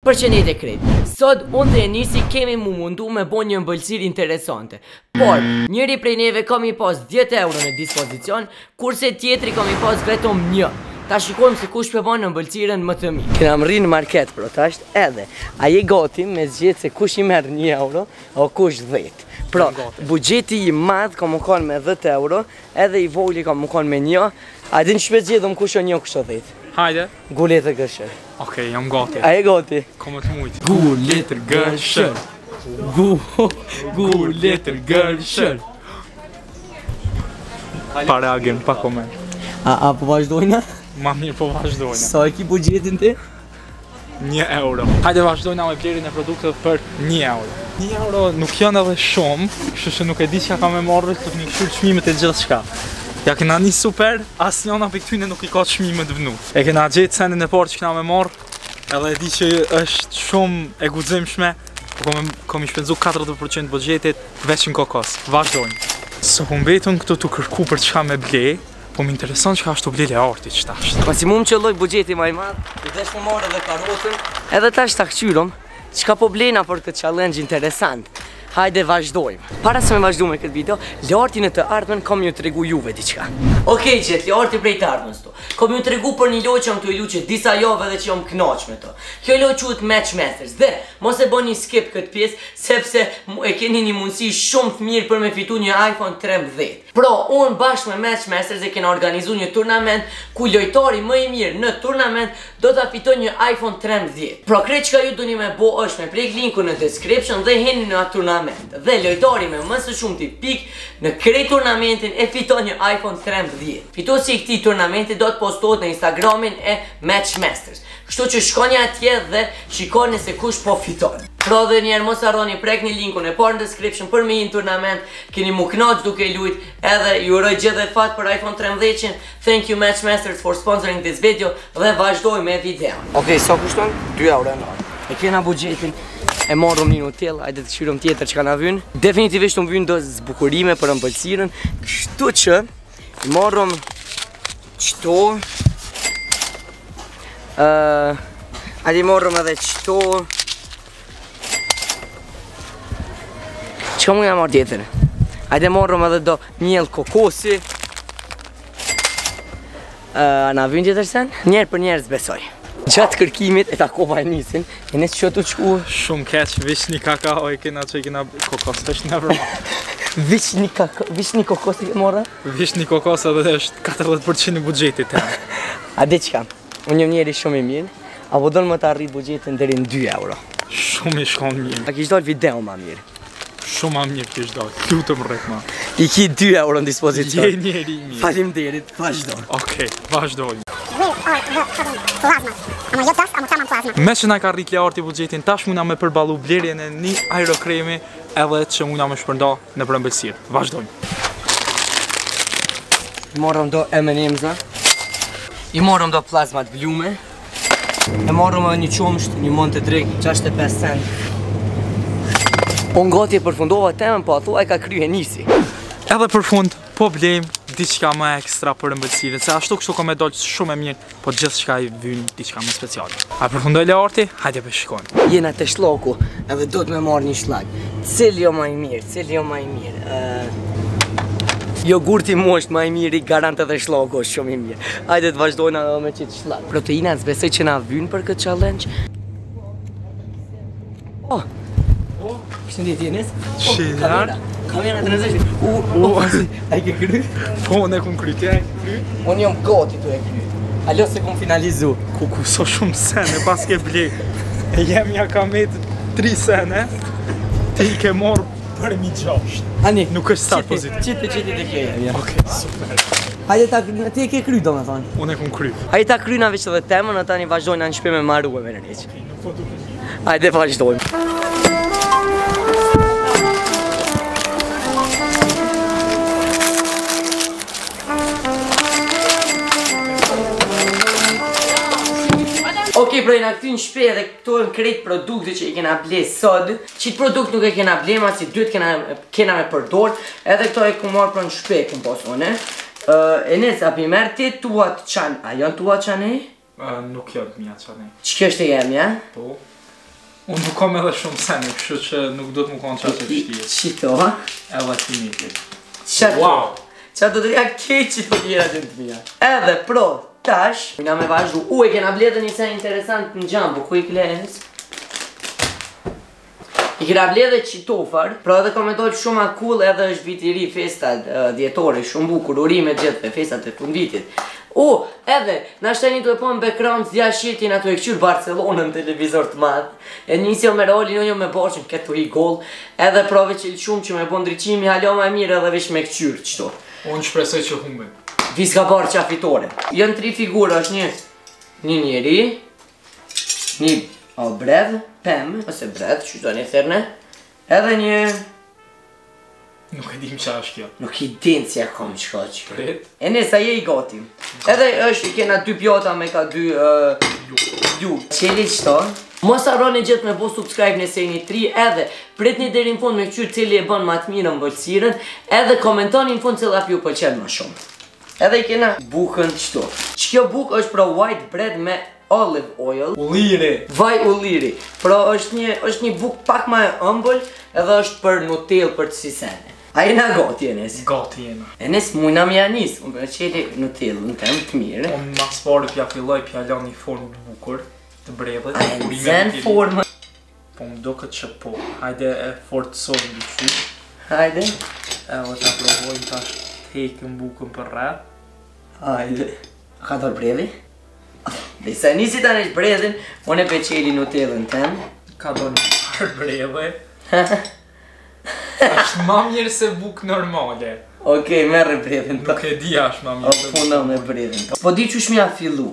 Përshëndetje krejt. Sot unë dhe Enisi kemi mu mundu me bo një ëmbëlsirë interesante. Por, njëri prej neve kam i pas 10 euro në dispozicion, kurse tjetri kam i pas vetëm 1. Ta shikojmë se kush përbon në ëmbëlsirën më të mirë. Kena mri në market, pro tasht, edhe a je gati me zgjetë se kush i merë 1 euro o kush 10. Pro, bugjeti i madh ka më konë me 10 euro, edhe i vogli ka më konë me 1. A din shpet zgjedhëm kush o 1 kush o 10. Hajde. Gullet e gëshër. Okej, jam gati. A je gati? Kom të mujt. Gullet e gëshër. Gullet e gëshër. Para agim, pa koment. A po vazhdojna? Ma mirë po vazhdojna. Sa e ki bugjetin ti? 1 euro. Hajde vazhdojna me blerjen e produkteve për 1 euro. 1 euro nuk janë edhe shumë, kështu që nuk e di çka kam me marrë, të një kështu çmimet e gjithçka. Ja kena një super, asë njona për këtyne nuk i ka çmimet vënu. E kena gjetë sendin e parë që kena me marrë, edhe e di që është shumë e guximshme, po kom i shpenzu 40% budgetit veç në kokos. Vazhdojnë. So po mbetun këtu të kërku për çka me ble, po më intereson çka është të blele arti që tash. Maksimum që lloj bugjeti më i madh, i desh të marrë edhe karotën, edhe tash ta kqyrëm, çka po blena për këtë challenge interesant. Hajde vazhdojmë. Para se me vazhdojmë me këtë video, Larti në të ardhmen kam ju tregu juve diçka. Okej qet, Larti prej të ardhmës to. Kam ju tregu për një lojë që jam të luqe disa javë dhe që jam kënaq me to. Kjo lojë quhet Matchmasters dhe mos e bëni skip këtë pjesë sepse e keni një mundësi shumë të mirë për me fitu një iPhone 13. Pro, unë bashkë me Matchmasters e kena organizu një turnament ku lojtari më i mirë në turnament do ta fitoj një iPhone 13. Pro, krejt çka ju doni me bo është me prek linkun në description dhe heni në atë turnament. Dhe lojtari me më së shumti pik në krejt turnamentin e fiton një iPhone 13. Fituesi i këtij turnamenti do të postohet në Instagramin e Matchmasters. Kështu që shkoni atje dhe shikoni se kush po fiton. Pro dhe njerë mos harroni prekni linkun e parë në description për me një turnament. Keni mu knaq duke lujt edhe ju uroj gjithë dhe fat për iPhone 13. Thank you Matchmasters for sponsoring this video dhe vazhdoj me videon. Okej, sa kushton? 2 euro e kena bugjetin. E morëm një hotel, hajde të këshyrëm tjetër që ka na vynë. Definitivisht më vynë do zbukurime për ëmbëlsirën. Kështu që i morëm qëto. Hajde i morëm edhe qëto. Qëka mu nga marrë tjetër? Hajde morëm edhe do mjell kokosi. Na vynë tjetër sen? Njerë për njerë zbesoj. Gjatë kërkimit e takova e nisin, e nësë që të qku... Shumë keq, vish një kakao e kena që i kena kokos, të është never mind. Vish një kokos i ke morë? Vish një kokos edhe është 40% i budgetit e. A di qka, unë jam njeri shumë i mirë, apo do në më të arrit budgetin deri në 2 euro. Shumë i shkon mirë. A kish dojnë video ma mirë? Shumë ma mirë kish dojnë, lutëm rekma. I ki 2 euro në dispozicion. Je njeri mirë. Faleminderit, vazhdojnë. Okej, vazhdojnë. Me që na ka rrit Larti budgetin, tash muna me përballu blerjen e një aerokremi edhe që muna me shpërnda në për ëmbëlsirë. Vazhdojmë. I morëm do M&M's-a. I morëm do plazmat blume. E morëm edhe një qumsht, një mund të drejk, 65 cent. Unë gati e përfundova temën, po a thua e ka krye nisi. Edhe për fund, po blejmë diçka më ekstra për ëmbëlsirën, se ashtu kështu ka me dollë shumë e mirë, po gjithçka i vynë diçka më speciale. A përfundoj Larti? Hajde për shikojmë. Jena te shloku, edhe do të me marrë një shlag. Cili jo ma i mirë, cili jo ma i mirë. Jogurti mu është ma i mirë, i garant edhe shloku është shumë i mirë. Hajde të vazhdojna me qitë shlag. Proteina të zbesoj që na vynë për këtë challenge. Oh! Shëndet jenis? Shëndet? Kamera të nëzështi. A i ke kry? Po, unë e kun kry, ti e kry? Unë jam gati të e kry. Alo se kun finalizu. Kuku, so shumë sene, pas ke blej. E jem ja ka met 3 sene, ti i ke morë për 1.600. Ani, nuk është start pozitiv. Qiti të keja. Okej, super. Hajde ti e ke kry do me thonë? Unë e kun kry. Hajde ta kryna veç edhe temën, në tani vazhdojnë në shpe me marru e me në reqë. Hajde vazhdojmë. Okej, pra jena këty në shpe dhe këto e në krejt produkte që i kena ble sot. Qitë produkt nuk e kena ble, ma si dytë kena me përdor. Edhe këto e ku marrë për në shpe, ku më posone. Enes, a pi merë ti tuat qanë, a janë tuat qanë e? Nuk janë mija qanë e. Që kjo është e jemi, ja? Po. Unë nuk kam edhe shumë sene, kështu që nuk do të më konë qatë e vështirë. Qito, ha? Edhe ti mitit. Wow! Qa do të rria keq që të tjera të mija. Edhe pro, tash, nga me vazhdu. E kena bledhe një sen interesant në Jumbo, ku i klenës? I kena bledhe qitofar, pra edhe komentojt shumë a cool edhe është vit i ri, festat djetore, shumë bukur, urime gjithë, festat e fundvitit. Edhe, na shteni të e po në background zja shirtin ato e këqyr Barcelona në televizor të madhë. E njësjo me rolin, unë jo me boqën, këtu i gol. Edhe prove që shumë që me po ndryqimi, halo ma mirë edhe vish me këqyr, qëto. Unë shpresoj që humbin. Vis ka parë qafitore. Jënë 3 figura, është një njeri, një bredh, pem, ose bredh, që do një therne, edhe një... Nuk e dim qa është kjo. Nuk i din si e kom qka që. Prit. E nesa je i gotim. Edhe është, i kena 2 pjota me ka 2 ju. Qeli qëto. Mos arroni gjithë me po subscribe nëse jeni 3 edhe pritni deri në fund me këqyr cili e bën ma të mirë në vëllësirën edhe komentoni në fund cila pju pëlqen ma shumë. Edhe i kena bukën qëto. Që kjo bukë është pra white bread me olive oil. Ulliri. Vaj ulliri. Pra është një bukë pak ma e ëmbël edhe është për Nutellë për të sisene. A jena gati, Enes? Gati jena. Enes, mujna mi anis, unë për qeli Nutellë në temë të mirë. Unë mas pari pja filloj pja la një formë të bukur, të bredhet. A e në zen formë? Po më do këtë që po. Hajde e fortësojmë në qysh. Hajde. Edhe ta provojmë tash të hekëm bukën për rrët. Hajde. A ka dorë bredhi? Dhe sa nisi ta nesh bredhin, unë e për qeli Nutellën temë. Ka do një parë bredhe. Ashtë ma mirë se bukë normale. Okej, merre bredhin. Nuk e di ashtë ma mirë se bukë. Puna me bredhin. Po di që shmi a fillu.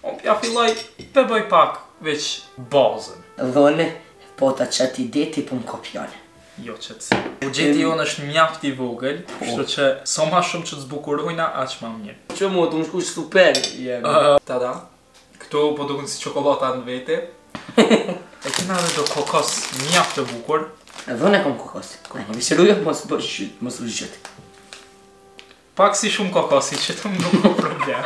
Unë pja filloj pe bëj pak veç bazën. Dhone, po ta qati deti po më kopjane. Jo që të si. Bugjeti jonë është mjaft i vogël, kështu që so ma shumë që të zbukurojna, aq ma mirë. Që mu, të më shku super jemi. Tada, këto po duken si qokolata në vete. E kena edhe do kokos mjaft të bukur. Dhone kom kokos. Një visërujo, mos bësh qytë, mos u zhjët. Pak si shumë kokosi, që të më nuk ka problem.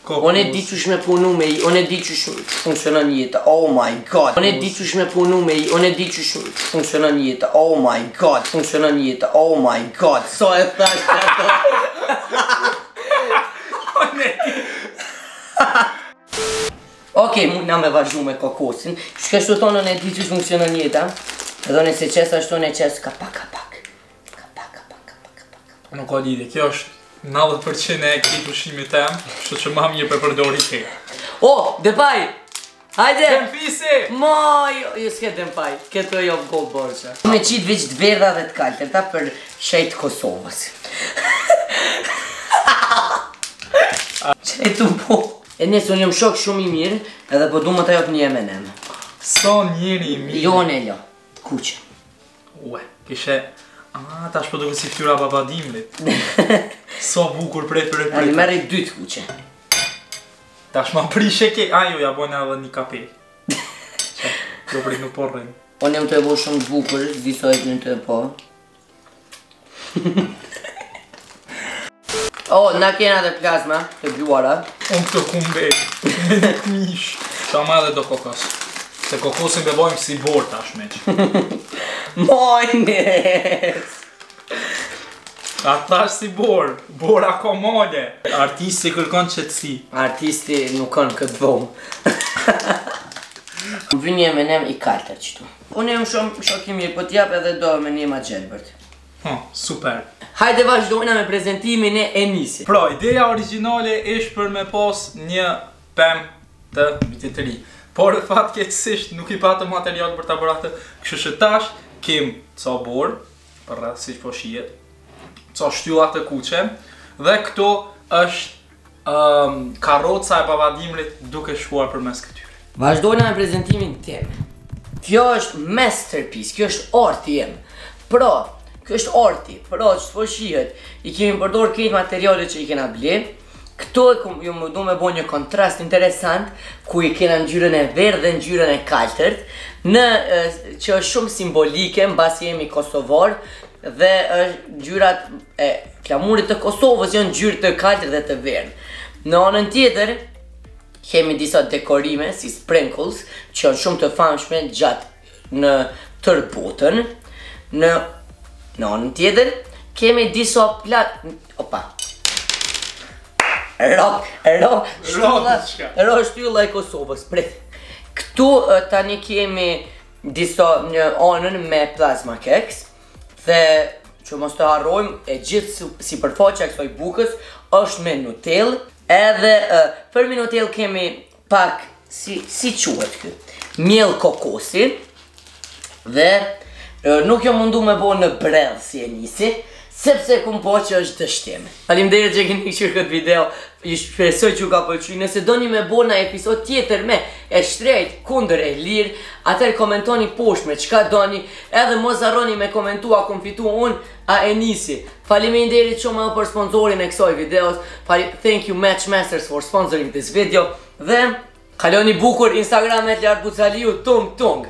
Unë e di që shme punu me i, unë e di që funksionon jeta, oh my god. Unë e di që shme punu me i, unë e di që funksionon jeta, oh my god. Funksionon jeta, oh my god. So e thash të ato. Unë e di. Okej, mund nga me vazhdu me kokosin. Shke shtu thonë unë e di që funksionon jeta. Edhe unë e se qes ashtu unë e qes kapak. Nuk ka lidhje, kjo është 90% e këtij pushimit tem, kështu që ma mirë për përdori ti. Depay! Hajde! Dempisi! Moj! Jo s'ke Depay, këto jo gold borqa. Unë e qitë veç të verdha dhe të kaltërta për shejtë Kosovës. Që e tu po? E nësë unë jam shok shumë i mirë, edhe po du më të jop një M&M. So njeri i mirë. Jo në lo, kuqe. Ue, kishe... tash po duke si ftyra babadimrit. So bukur prej. A një merë i 2 kuqe. Tash ma prishe ke... jo, ja bojnë edhe një kape. Do prit nuk porrin. Unë jam të e bo shumë bukur, zdi e në të e po. Na kena dhe plazma, të bluara. Unë këtë kumbet, me një këmish. Shama edhe do kokos. Se kokosin bebojmë si bor tash meq. Mojnes! A tash si bor, bor ako mole. Artisti kërkon qëtësi. Artisti nuk kanë këtë dhomë. Më vini e menem i kaltër qëtu. Unë jam shumë shok i mirë, po t'jap edhe do me një ma Gjelbert. Super. Hajde vazhdojna me prezentimin e Enisi. Pra, ideja originale ishtë për me pos një pem të vitit të ri. Por fatkeqësisht nuk i patë material për ta bërë atë, kështu që tash kem ca borë, për rreth siç po shihet, ca shtylla të kuqe, dhe këto është karroca e babadimrit duke shkuar përmes këtyre. Vazhdojna me prezentimin tim. Kjo është masterpiece, kjo është arti jem. Pra, kjo është arti, pra që po shihet, i kemi përdorur këtë materiale që i kena ble. Këto ju më du me bo një kontrast interesant, ku i kena ngjyrën e verdhë dhe ngjyrën e kaltërt, që është shumë simbolike, mbasi jemi Kosovar, dhe ngjyrat e flamurit të Kosovës janë ngjyrë të kaltërt dhe të verdhë. Në anën tjetër, kemi disa dekorime si sprinkles që janë shumë të famshme gjatë në tërë botën. Në anën tjetër kemi disa opa. Shtylla e Kosovës, prit. Këtu tani kemi disa një anën me plasma keks dhe që mos të harrojmë e gjithë sipërfaqja e kësaj bukës është me Nutellë. Edhe për me Nutellë kemi pak si quhet ky, miell kokosi dhe nuk jam mundu me bo në brell si e nisi, sepse kum po që është dështim. Faleminderit që keni shqyrë këtë video, ju shpresoj që ju ka pëlqyer. Nëse doni me bo në episod tjetër me e shtrejt kundër e lirë, atëherë komentoni poshtë me çka doni, edhe mos harroni me komentua kum fitu unë a e nisi. Faleminderit shumë edhe për sponsorin e kësaj videos. Thank you Matchmasters for sponsoring this video. Dhe kaloni bukur Instagram @lartbucaliu tung tung.